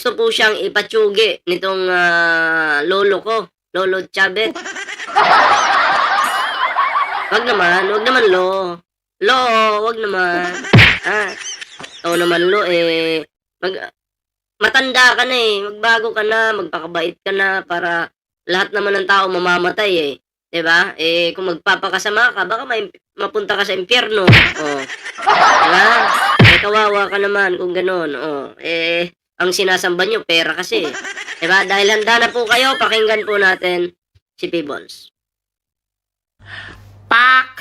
gusto po siyang ipatsugi nitong lolo ko, Lolo Chabet. Wag naman, lo. Lo, wag naman. Ah, ikaw naman, lo, matanda ka na magbago ka na, magpakabait ka na para lahat naman ng tao mamamatay 'di ba? Kung magpapakasama ka baka mapunta ka sa impyerno. Oh, 'di ba? Kawawa ka naman kung gano'n. Oh, ang sinasamba niyo pera kasi, 'di ba? Dahil handa na po kayo, pakinggan po natin si Peebles. Pak!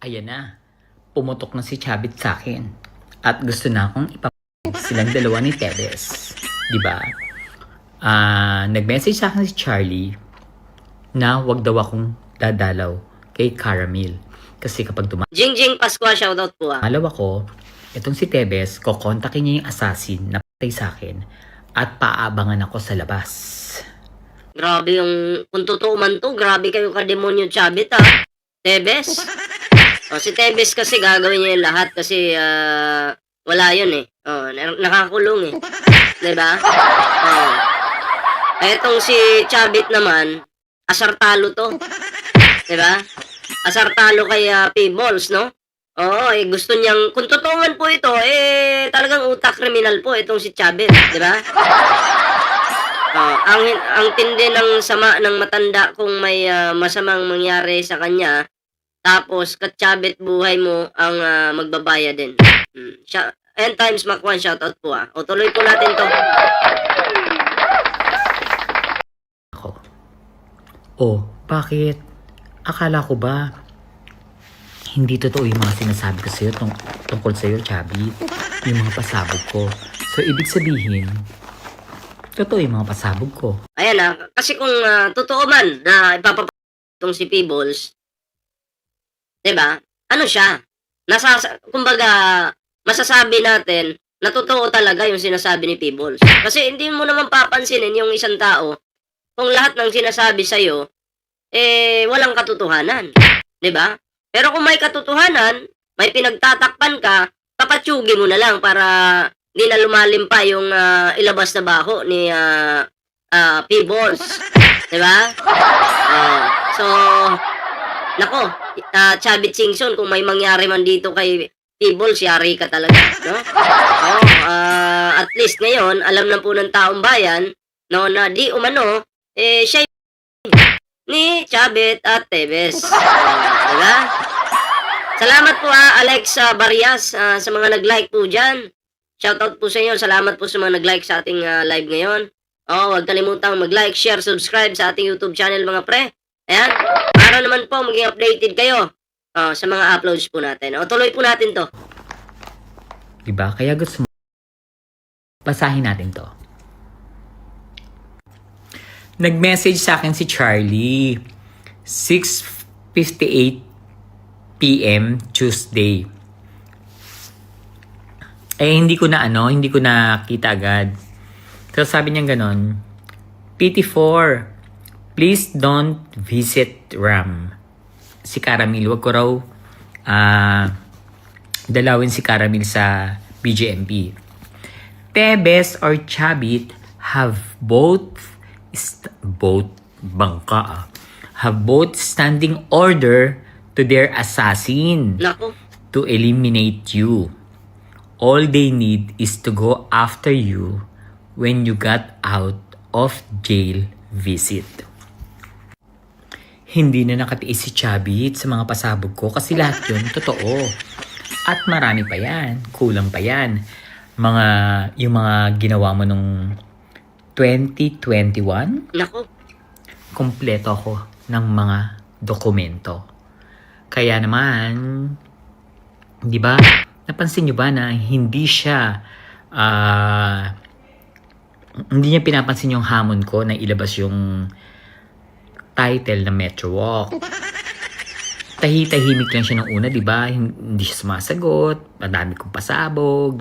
Ayan na. Pumutok na si Chabit sa akin. At gusto na akong silang dalawa ni Tebes. Diba? Nag-message sa akin si Charlie na wag daw akong dadalaw kay Caramel. Kasi kapag Jingjing Pascua, shoutout po dumalaw ako, itong si Tebes, kokontakin niya yung assassin na patay sa akin at paabangan ako sa labas. Grabe kung totoo man to, grabe kayo ka-demonyo Chabit Tebes. Si Tebes kasi gagawin niya yung lahat kasi wala yun nakakulong diba? Etong si Chabit naman, asartalo to. Diba? Asartalo kay Peebles, no? Oo, gusto niyang, kung totoo man po ito, talagang utak kriminal po itong si Chabit, diba? Ang tindi ng sama ng matanda kung may masamang mangyari sa kanya, tapos katsabit buhay mo ang magbabayad din. End times Mac 1, shoutout po O tuloy po natin to. Bakit? Akala ko ba hindi totoo yung mga sinasabi ko sa'yo tungkol sa'yo, Chabit? Yung mga pasabog ko. So, ibig sabihin, totoo yung mga pasabog ko. Ayan kasi kung totoo man na ipapapatong si Peebles, diba? Ano siya? Kumbaga, masasabi natin na totoo talaga yung sinasabi ni Peebles. Kasi hindi mo naman papansinin yung isang tao kung lahat ng sinasabi sa'yo, walang katotohanan. Diba? Pero kung may katotohanan, may pinagtatakpan ka, papatsugi mo na lang para di na lumalim pa yung ilabas na baho ni Peebles. Diba? So, nako, Chabit Singson, kung may mangyari man dito kay Peebles, yari ka talaga, no? At least ngayon, alam na po ng taong bayan, no, na di umano, siya ni Chabit at Tebes. Diba? Salamat po Alex Barrias sa mga nag-like po dyan. Shoutout po sa inyo. Salamat po sa mga nag-like sa ating live ngayon. Huwag kalimutang mag-like, share, subscribe sa ating YouTube channel mga pre. Ayan. Para naman po maging updated kayo sa mga uploads po natin. Tuloy po natin to. Diba? Kaya gusto mo basahin natin to. Nag-message sa akin si Charlie 6:58 PM Tuesday. Hindi ko nakita agad. So sabi niya ganon, PT4, please don't visit Ram. Si Caramel, wag ko raw dalawin si Caramel sa BGMP. Tebes or Chabit have both standing order to their assassin to eliminate you. All they need is to go after you when you got out of jail visit. Hindi na nakatiis si Chabit sa mga pasabog ko kasi lahat yun totoo. At marami pa yan, kulang pa yan. Yung mga ginawa mo nung 2021, kompleto ako ng mga dokumento. Kaya naman, di ba, napansin nyo ba na hindi niya pinapansin yung hamon ko na ilabas yung title na Metro Walk. Tahimik lang siya ng una, di ba? Hindi siya sumasagot, madami kong pasabog,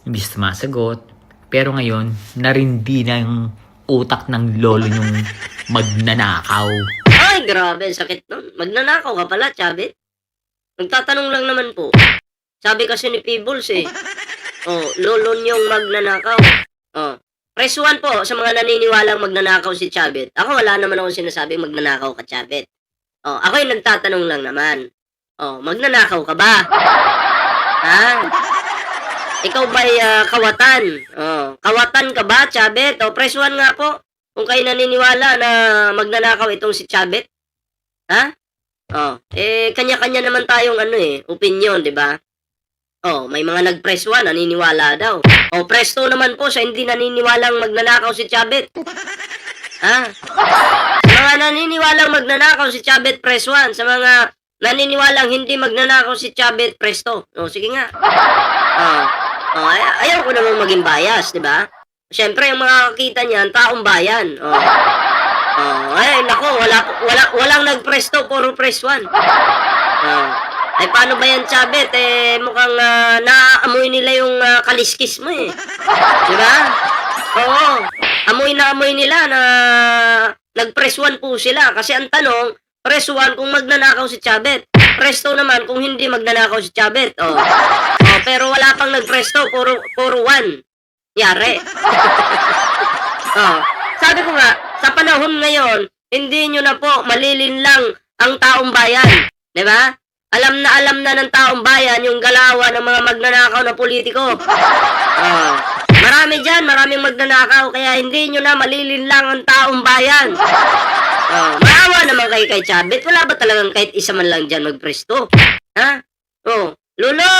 hindi siya sumasagot. Pero ngayon, narindi na yung utak ng lolo yung magnanakaw. Ay, grabe, sakit nun. Magnanakaw ka pala, Chabit. Nagtatanong lang naman po. Sabi kasi ni Peebles lolo niyong magnanakaw. Press 1 po sa mga naniniwalang magnanakaw si Chabit. Ako wala naman akong sinasabing magnanakaw ka, Chabit. Ako'y nagtatanong lang naman. Magnanakaw ka ba? Ha? Ikaw ba'y kawatan? Kawatan ka ba, Chabit? Press 1 nga po. Kung kayo naniniwala na magnanakaw itong si Chabit. Ha? Kanya-kanya naman tayong opinion, di ba? May mga nag-press 1, naniniwala daw. Press 2 naman po sa hindi naniniwalang magnanakaw si Chabit. Ha? Sa mga naniniwalang magnanakaw si Chabit, press 1. Sa mga naniniwalang hindi magnanakaw si Chabit, press 2. Sige nga. Ayaw ko namang maging bias, di ba? Siyempre, yung makakakita niyan, taong bayan. Ay, nako, walang nag-press 2, puro press 1. Ay, paano ba yan, Chabit? Mukhang naaamoy nila yung kaliskis mo eh. Di ba? Oo. Amoy na amoy nila na nag-press 1 po sila. Kasi ang tanong, press 1 kung magnanakaw si Chabit. Press 2 naman kung hindi magnanakaw si Chabit. Pero wala pang nag-press 2, puro 1. Yari. Sabi ko nga, sa panahon ngayon, hindi nyo na po malilinlang ang taong bayan. Di ba? Alam na ng taong bayan yung galawan ng mga magnanakaw na politiko. Marami dyan, maraming magnanakaw, kaya hindi nyo na malilinlang ang taong bayan. Maawa naman kayo kay Chabit. Wala ba talagang kahit isa man lang dyan magpresto? Ha? Lolo!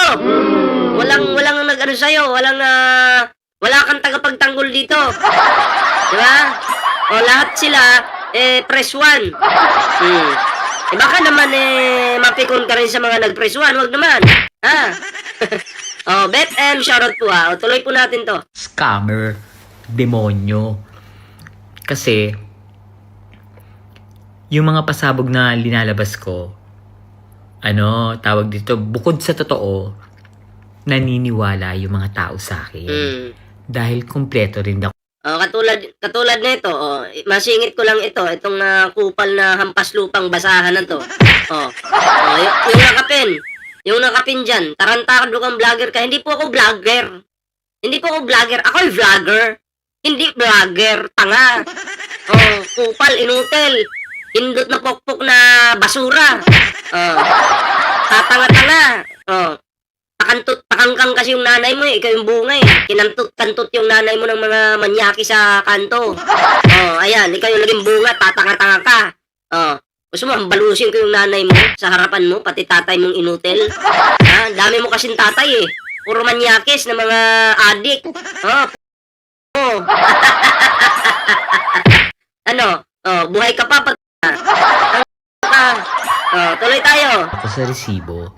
Walang nag-ano sa'yo, wala kang tagapagtanggol dito. Diba? Lahat sila, press 1. Baka naman mapikon ka rin sa mga nag-press 1, wag naman. Ha? Beth M, shoutout po ha. Tuloy po natin to. Scammer, demonyo. Kasi, yung mga pasabog na linalabas ko, tawag dito, bukod sa totoo, naniniwala yung mga tao sa akin. Dahil kumpleto rin ako. Katulad nito, masingit ko lang itong kupal na hampas lupang basahan na to. Yung nakapin dyan, tarantado kang vlogger ka. Hindi po ako vlogger. Ako'y vlogger. Hindi vlogger, tanga. Kupal, inutel. Hindot na pokpok na basura. Tatanga-tanga. Pakangkang kasi yung nanay mo ikaw yung bunga Kinantot-kantot yung nanay mo ng mga manyaki sa kanto. Ayan, ikaw yung naging bunga, tatanga-tanga ka. Gusto mo, balusin ko yung nanay mo sa harapan mo, pati tatay mong inutel. Dami mo kasing tatay Puro manyakis na mga adik. Buhay ka pa tuloy tayo. Ako sa resibo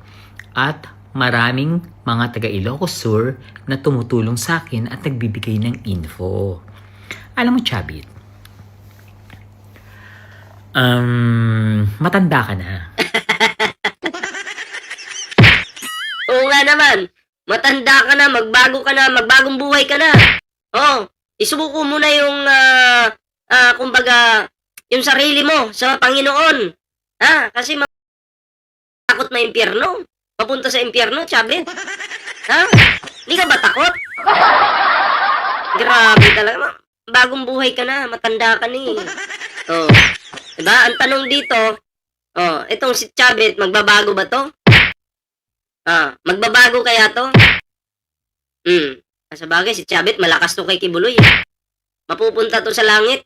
at maraming mga taga Ilocos Sur na tumutulong sa akin at nagbibigay ng info. Alam mo, Chabit, matanda ka na. Oo nga naman. Matanda ka na, magbago ka na, magbagong buhay ka na. Isubuko mo na yung, kumbaga, yung sarili mo sa Panginoon. Kasi takot na impyerno. Papunta sa impyerno, Chabit. Hindi ka ba takot? Grabe talaga. Bagong buhay ka na, matanda ka ni. Diba? Ang tanong dito, itong si Chabit, magbabago ba to? Magbabago kaya to? Sa bagay, si Chabit, malakas to kay Kibuloy. Mapupunta to sa langit.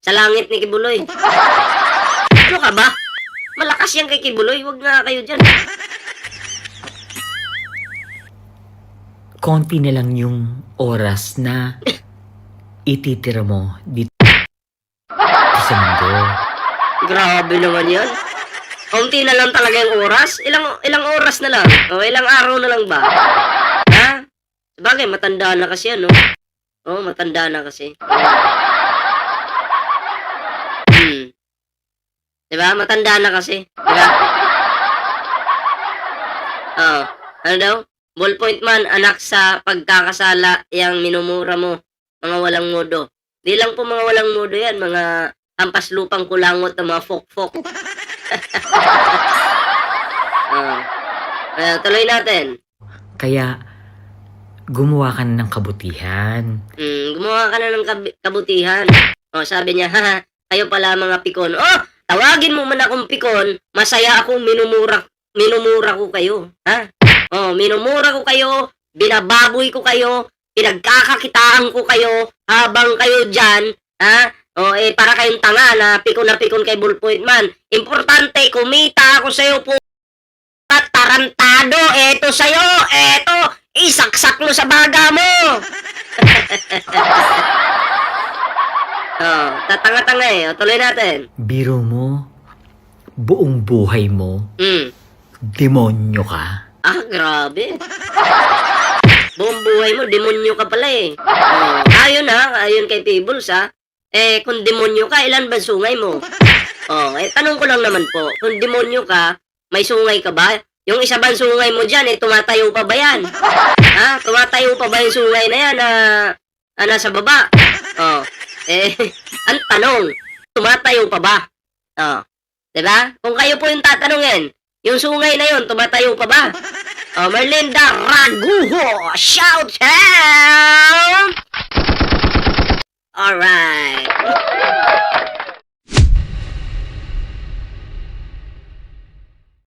Sa langit ni Kibuloy. Ano ka ba? Malakas yan kay Kibuloy. Huwag nga kayo dyan. Konti na lang yung oras na ititira mo dito sa mundo. Grabe naman yan. Konti na lang talaga yung oras. Ilang oras na lang? Ilang araw na lang ba? Sabagay, matanda na kasi yan, no? Matanda na kasi. Diba? Matanda na kasi. Diba? Ano daw? Ballpoint man, anak sa pagkakasala, yang minumura mo. Mga walang modo. Di lang po mga walang modo yan. Mga hampas lupang kulangot ng mga fok-fok. Tuloy natin. Kaya, gumawa ka na ng kabutihan. gumawa ka na ng kabutihan. O, sabi niya, ha, kayo pala mga pikon. Oh, tawagin mo man akong pikon, masaya akong minumura ko kayo. Ha? Oh, minumura ko kayo, binababoy ko kayo, pinagkakakitaan ko kayo, habang kayo dyan, ha? O, para kayong tanga na pikon kay Bullpoint Man. Importante, kumita ako sa'yo po. Tarantado, eto sa'yo, eto, isaksak mo sa baga mo. Oh, tatanga-tanga eh. O, tuloy natin. Biro mo, buong buhay mo, demonyo ka. Ah, grabe. Buong buhay mo, demonyo ka pala eh. Oh, ayon kay Peebles ha. Kung demonyo ka, ilan ba sungay mo? Oh, tanong ko lang naman po, kung demonyo ka, may sungay ka ba? Yung isa bang sungay mo dyan, tumatayo pa ba yan? Ha? Tumatayo pa ba yung sungay na yan na nasa baba? Oh, ang tanong, tumatayo pa ba? Oh, diba? Kung kayo po yung tatanungin, yung sungay na yun, tumatayo pa ba? Oh, Merlinda Raguho, shout out! Alright.